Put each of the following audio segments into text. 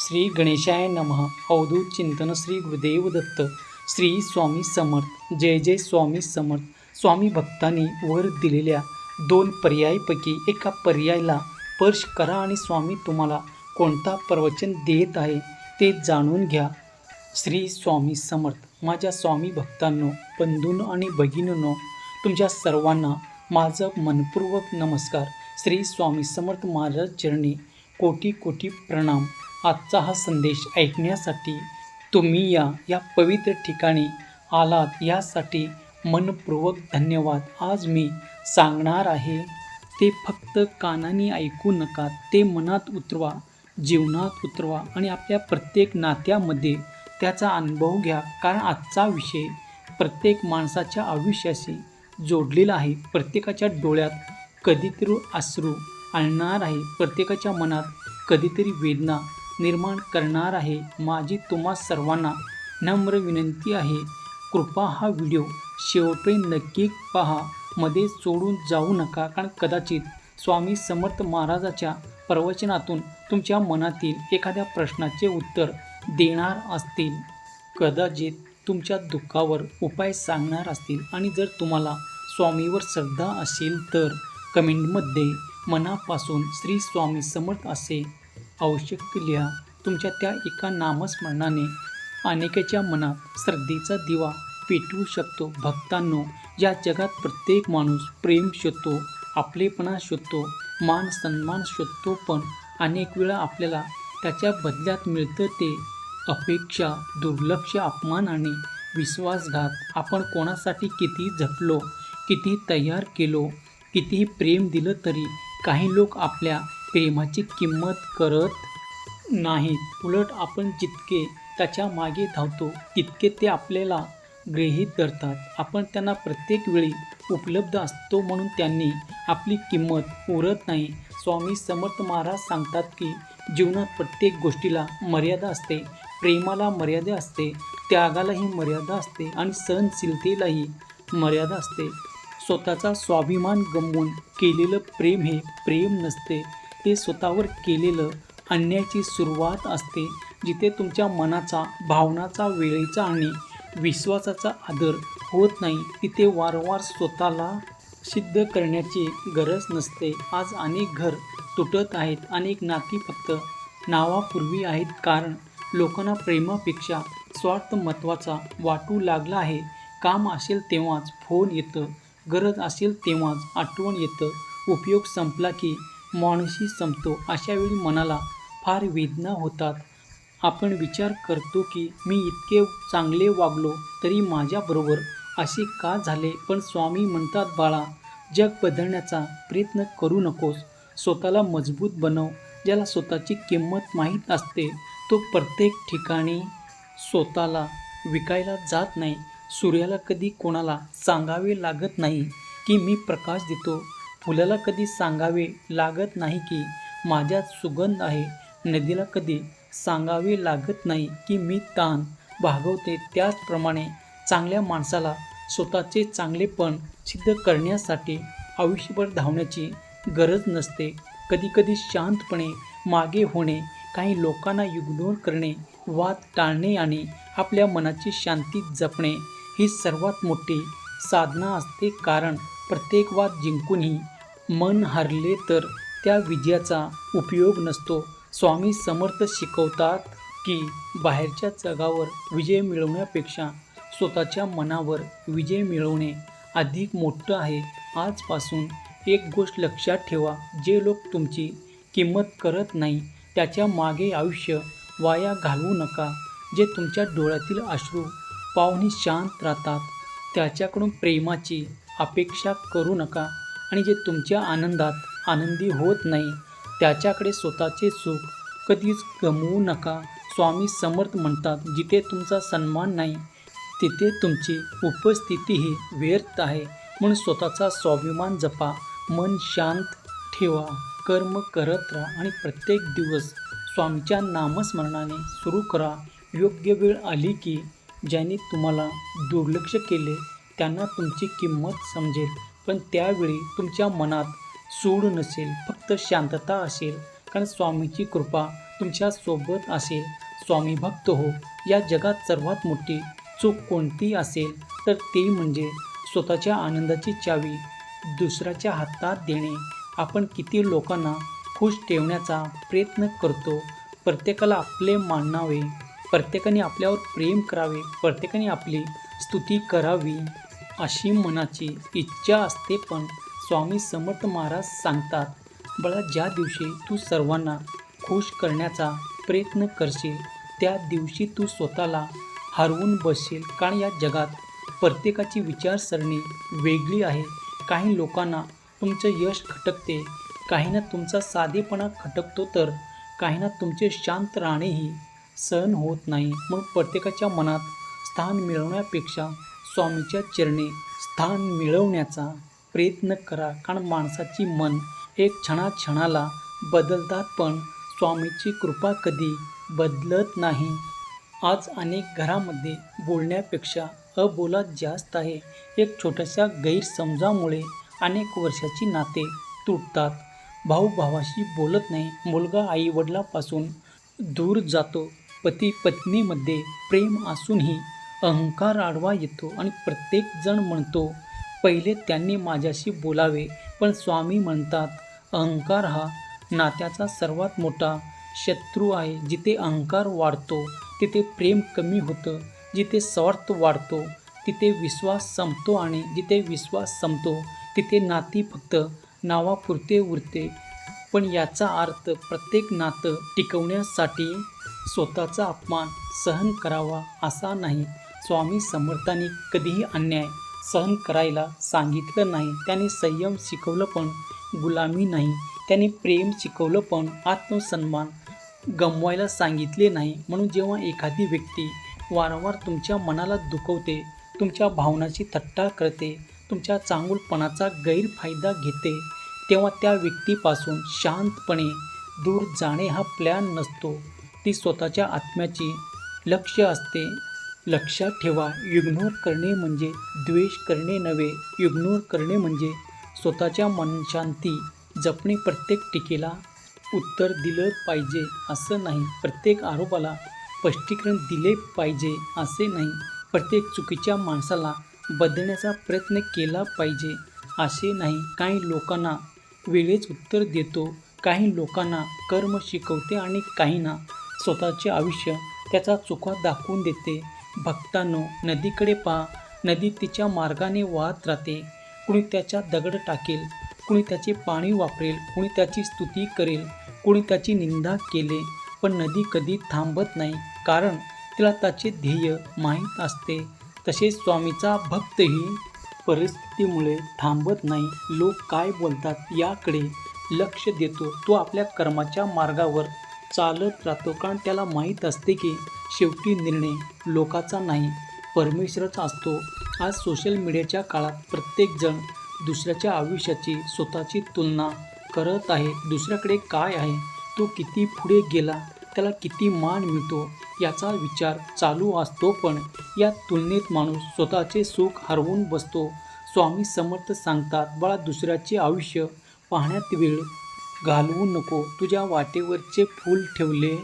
श्री गणेशाय नमः. अवधूत चिंतन श्री गुरुदेव दत्त. श्री स्वामी समर्थ. जय जय स्वामी समर्थ. स्वामी भक्तांनी वर दिलेल्या दोन पर्यायपैकी एका पर्यायाला स्पर्श करा आणि स्वामी तुम्हाला कोणता प्रवचन देत आहे ते जाणून घ्या. श्री स्वामी समर्थ. माझ्या स्वामी भक्तांनो, बंधूंनो आणि भगिनींनो, तुमच्या सर्वांना माझं मनपूर्वक नमस्कार. श्री स्वामी समर्थ महाराज चरणी कोटी कोटी प्रणाम. आजचा हा संदेश ऐकण्यासाठी तुम्ही या पवित्र ठिकाणी आलात यासाठी मनपूर्वक धन्यवाद. आज मी सांगणार आहे ते फक्त कानाने ऐकू नका, ते मनात उतरवा, जीवनात उतरवा आणि आपल्या प्रत्येक नात्यामध्ये त्याचा अनुभव घ्या. कारण आजचा विषय प्रत्येक माणसाच्या आयुष्याशी जोडलेला आहे. प्रत्येकाच्या डोळ्यात कधीतरी अश्रू आणणार आहे, प्रत्येकाच्या मनात कधीतरी वेदना निर्माण करणार आहे. माझी तुम्हा सर्वांना नम्र विनंती आहे, कृपा हा व्हिडिओ शेवटपर्यंत नक्की पहा, मध्ये सोडून जाऊ नका. कारण कदाचित स्वामी समर्थ महाराजाच्या प्रवचनातून तुमच्या मनातील एखाद्या प्रश्नाचे उत्तर देणार असतील, कदाचित तुमच्या दुःखावर उपाय सांगणार असतील. आणि जर तुम्हाला स्वामीवर श्रद्धा असेल तर कमेंटमध्ये मनापासून श्री स्वामी समर्थ असे आवश्यक लिहा. तुमच्या त्या एका नामस्मरणाने अनेकाच्या मनात श्रद्धेचा दिवा पेटवू शकतो. भक्तांनो, या जगात प्रत्येक माणूस प्रेम शोधतो, आपलेपणा शोधतो, मान सन्मान शोधतो, पण अनेक वेळा आपल्याला त्याच्या बदल्यात मिळतं ते अपेक्षा, दुर्लक्ष, अपमान आणि विश्वासघात. आपण कोणासाठी किती झटलो, किती तयार केलो, कितीही प्रेम दिलं तरी काही लोक आपल्या प्रेमाची किंमत करत नाहीत. उलट आपण जितके त्याच्या मागे धावतो तितके ते आपल्याला गृहीत धरतात. आपण त्यांना प्रत्येक वेळी उपलब्ध असतो म्हणून त्यांनी आपली किंमत उरत नाही. स्वामी समर्थ महाराज सांगतात की जीवनात प्रत्येक गोष्टीला मर्यादा असते. प्रेमाला मर्यादा असते, त्यागालाही मर्यादा असते आणि सहनशीलतेलाही मर्यादा असते. स्वतःचा स्वाभिमान गमवून केलेलं प्रेम हे प्रेम नसते, ते स्वतःवर केलेलं अन्यायाची सुरुवात असते. जिथे तुमच्या मनाचा, भावनाचा, वेळेचा आणि विश्वासाचा आदर होत नाही तिथे वारंवार स्वतःला सिद्ध करण्याची गरज नसते. आज अनेक घर तुटत आहेत, अनेक नाती फक्त नावापूर्वी आहेत, कारण लोकांना प्रेमापेक्षा स्वार्थ महत्त्वाचा वाटू लागला आहे. काम असेल तेव्हाच फोन येतं, गरज असेल तेव्हाच आठवण येतं, उपयोग संपला की माणूसही संपतो. अशावेळी मनाला फार वेदना होतात. आपण विचार करतो की मी इतके चांगले वागलो तरी माझ्याबरोबर असे का झाले. पण स्वामी म्हणतात, बाळा, जग बदलण्याचा प्रयत्न करू नकोस, स्वतःला मजबूत बनव. ज्याला स्वतःची किंमत माहीत असते तो प्रत्येक ठिकाणी स्वतःला विकायला जात नाही. सूर्याला कधी कोणाला सांगावे लागत नाही की मी प्रकाश देतो. फुलाला कधी सांगावे लागत नाही की माझ्यात सुगंध आहे. नदीला कधी सांगावे लागत नाही की मी ताण भागवते. त्याचप्रमाणे चांगल्या माणसाला स्वतःचे चांगलेपण सिद्ध करण्यासाठी आयुष्यभर धावण्याची गरज नसते. कधीकधी शांतपणे मागे होणे, काही लोकांना इग्नोर करणे, वाद टाळणे आणि आपल्या मनाची शांती जपणे ही सर्वात मोठी साधना असते. कारण प्रत्येक वाद जिंकूनही मन हरले तर त्या विजयाचा उपयोग नसतो. स्वामी समर्थ शिकवतात की बाहेरच्या जगावर विजय मिळवण्यापेक्षा स्वतःच्या मनावर विजय मिळवणे अधिक मोठं आहे. आजपासून एक गोष्ट लक्षात ठेवा, जे लोक तुमची किंमत करत नाही त्याच्या मागे आयुष्य वाया घालवू नका. जे तुमच्या डोळ्यातील अश्रू पाहूनही शांत राहतात त्याच्याकडून प्रेमाची अपेक्षा करू नका. आणि जे तुमच्या आनंदात आनंदी होत नाही त्याच्याकडे स्वतःचे सुख कधीच गमवू नका. स्वामी समर्थ म्हणतात, जिथे तुमचा सन्मान नाही तिथे तुमची उपस्थितीही व्यर्थ आहे. म्हणून स्वतःचा स्वाभिमान जपा, मन शांत ठेवा, कर्म करत राहा आणि प्रत्येक दिवस स्वामीच्या नामस्मरणाने सुरू करा. योग्य वेळ आली की ज्यांनी तुम्हाला दुर्लक्ष केले त्यांना तुमची किंमत समजेल. पण त्यावेळी तुमच्या मनात सूड नसेल, फक्त शांतता असेल. कारण स्वामीची कृपा तुमच्यासोबत असेल. स्वामी भक्त हो, या जगात सर्वात मोठी चूक कोणती असेल तर ती म्हणजे स्वतःच्या आनंदाची चावी दुसऱ्याच्या हातात देणे. आपण किती लोकांना खुश ठेवण्याचा प्रयत्न करतो. प्रत्येकाला आपले मानावे, प्रत्येकाने आपल्यावर प्रेम करावे, प्रत्येकाने आपली स्तुती करावी अशी मनाची इच्छा असते. पण स्वामी समर्थ महाराज सांगतात, बाळा, ज्या दिवशी तू सर्वांना खुश करण्याचा प्रयत्न करशील त्या दिवशी तू स्वतःला हरवून बसशील. कारण या जगात प्रत्येकाची विचारसरणी वेगळी आहे. काही लोकांना तुमचं यश खटकते, काहींना तुमचा साधेपणा खटकतो, तर काहींना तुमचे शांत राहणेही सहन होत नाही. म्हणून प्रत्येकाच्या मनात स्थान मिळवण्यापेक्षा स्वामीच्या चरणी स्थान मिळवण्याचा प्रयत्न करा. कारण माणसाची मन एक क्षणाला बदलतात, पण स्वामीची कृपा कधी बदलत नाही. आज अनेक घरामध्ये बोलण्यापेक्षा अबोला जास्त आहे. एक छोट्याशा गैरसमजामुळे अनेक वर्षाची नाते तुटतात. भाऊ भावाशी बोलत नाही, मुलगा आई वडिलापासून दूर जातो, पती पत्नीमध्ये प्रेम असूनही अहंकार आडवा येतो आणि प्रत्येक जण म्हणतो पहिले त्यांनी माझ्याशी बोलावे. पण स्वामी म्हणतात, अहंकार हा नात्याचा सर्वात मोठा शत्रू आहे. जिथे अहंकार वाढतो तिथे प्रेम कमी होतं, जिथे स्वार्थ वाढतो तिथे विश्वास संपतो आणि जिथे विश्वास संपतो तिथे नाती फक्त नावापुरते उरते. पण याचा अर्थ प्रत्येक नातं टिकवण्यासाठी स्वतःचा अपमान सहन करावा असा नाही. स्वामी समर्थांनी कधीही अन्याय सहन करायला सांगितलं नाही. त्यांनी संयम शिकवलं पण गुलामी नाही. त्यांनी प्रेम शिकवलं पण आत्मसन्मान गमवायला सांगितले नाही. म्हणून जेव्हा एखादी व्यक्ती वारंवार तुमच्या मनाला दुखवते, तुमच्या भावनाची थट्टा करते, तुमच्या चांगुलपणाचा गैरफायदा घेते, तेव्हा त्या व्यक्तीपासून शांतपणे दूर जाणे हा प्लॅन नसतो. ती स्वतःच्या आत्म्याची लक्ष्य असते. लक्षात ठेवा, इग्नोर करणे म्हणजे द्वेष करणे नव्हे. इग्नोर करणे म्हणजे स्वतःच्या मनशांती जपणे. प्रत्येक टीकेला उत्तर दिलं पाहिजे असं नाही, प्रत्येक आरोपाला स्पष्टीकरण दिले पाहिजे असे नाही, प्रत्येक चुकीच्या माणसाला बदलण्याचा प्रयत्न केला पाहिजे असे नाही. काही लोकांना वेळेच उत्तर देतो, काही लोकांना कर्म शिकवते आणि काहींना स्वतःचे आयुष्य त्याचा चुका दाखवून देते. भक्तांनो, नदीकडे पहा, नदी तिच्या मार्गाने वाहत राहते. कुणी त्याच्यात दगड टाकेल, कुणी त्याचे पाणी वापरेल, कुणी त्याची स्तुती करेल, कुणी त्याची निंदा केले, पण नदी कधी थांबत नाही, कारण तिला त्याचे ध्येय माहीत असते. तसेच स्वामीचा भक्तही परिस्थितीमुळे थांबत नाही. लोक काय बोलतात याकडे लक्ष देतो. तो आपल्या कर्माच्या मार्गावर चालत राहतो, कारण त्याला माहीत असते की शेवटी निर्णय लोकाचा नाही, परमेश्वराचा असतो. आज सोशल मीडियाच्या काळात प्रत्येकजण दुसऱ्याच्या आयुष्याची स्वतःची तुलना करत आहे. दुसऱ्याकडे काय आहे, तो किती पुढे गेला, त्याला किती मान मिळतो याचा विचार चालू असतो. पण या तुलनेत माणूस स्वतःचे सुख हरवून बसतो. स्वामी समर्थ सांगतात, बाळा, दुसऱ्याचे आयुष्य पाहण्यात वेळ घालवू नको. तुझ्या वाटेवरचे फूल ठेवले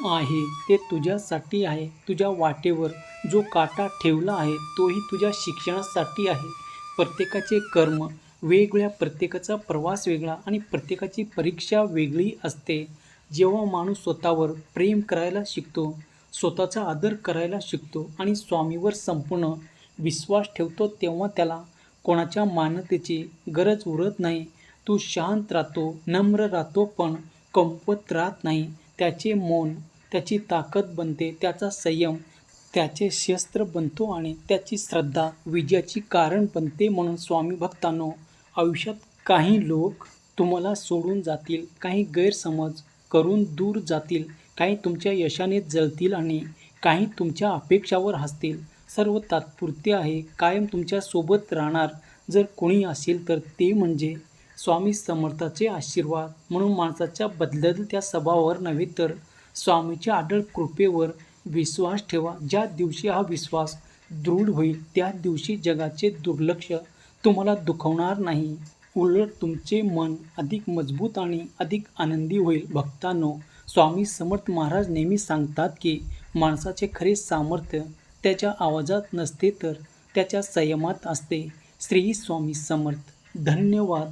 आहे ते तुझ्यासाठी आहे. तुझ्या वाटेवर जो काटा ठेवला आहे तोही तुझ्या शिक्षणासाठी आहे. प्रत्येकाचे कर्म वेगवेगळ्या, प्रत्येकाचा प्रवास वेगळा आणि प्रत्येकाची परीक्षा वेगळी असते. जेव्हा माणूस स्वतःवर प्रेम करायला शिकतो, स्वतःचा आदर करायला शिकतो आणि स्वामीवर संपूर्ण विश्वास ठेवतो, तेव्हा त्याला कोणाच्या मान्यतेची गरज उरत नाही. तो शांत राहतो, नम्र राहतो, पण कमवत राहत नाही. त्याचे मौन त्याची ताकद बनते, त्याचा संयम त्याचे शस्त्र बनतो आणि त्याची श्रद्धा विजयाची कारण बनते. म्हणून स्वामी भक्तांनो, आयुष्यात काही लोक तुम्हाला सोडून जातील, काही गैरसमज करून दूर जातील, काही तुमच्या यशाने जळतील आणि काही तुमच्या अपेक्षावर हसतील. सर्व तात्पुरते आहे. कायम तुमच्यासोबत राहणार जर कोणी असेल तर ते म्हणजे स्वामी समर्थाचे आशीर्वाद. म्हणून माणसाच्या बदलत्या स्वभावावर नव्हे तर स्वामीच्या अढळ कृपेवर विश्वास ठेवा. ज्या दिवशी हा विश्वास दृढ होईल त्या दिवशी जगाचे दुर्लक्ष तुम्हाला दुखवणार नाही. उलट तुमचे मन अधिक मजबूत आणि अधिक आनंदी होईल. भक्तांनो, स्वामी समर्थ महाराज नेहमी सांगतात की माणसाचे खरे सामर्थ्य त्याच्या आवाजात नसते तर त्याच्या संयमात असते. श्री स्वामी समर्थ. धन्यवाद.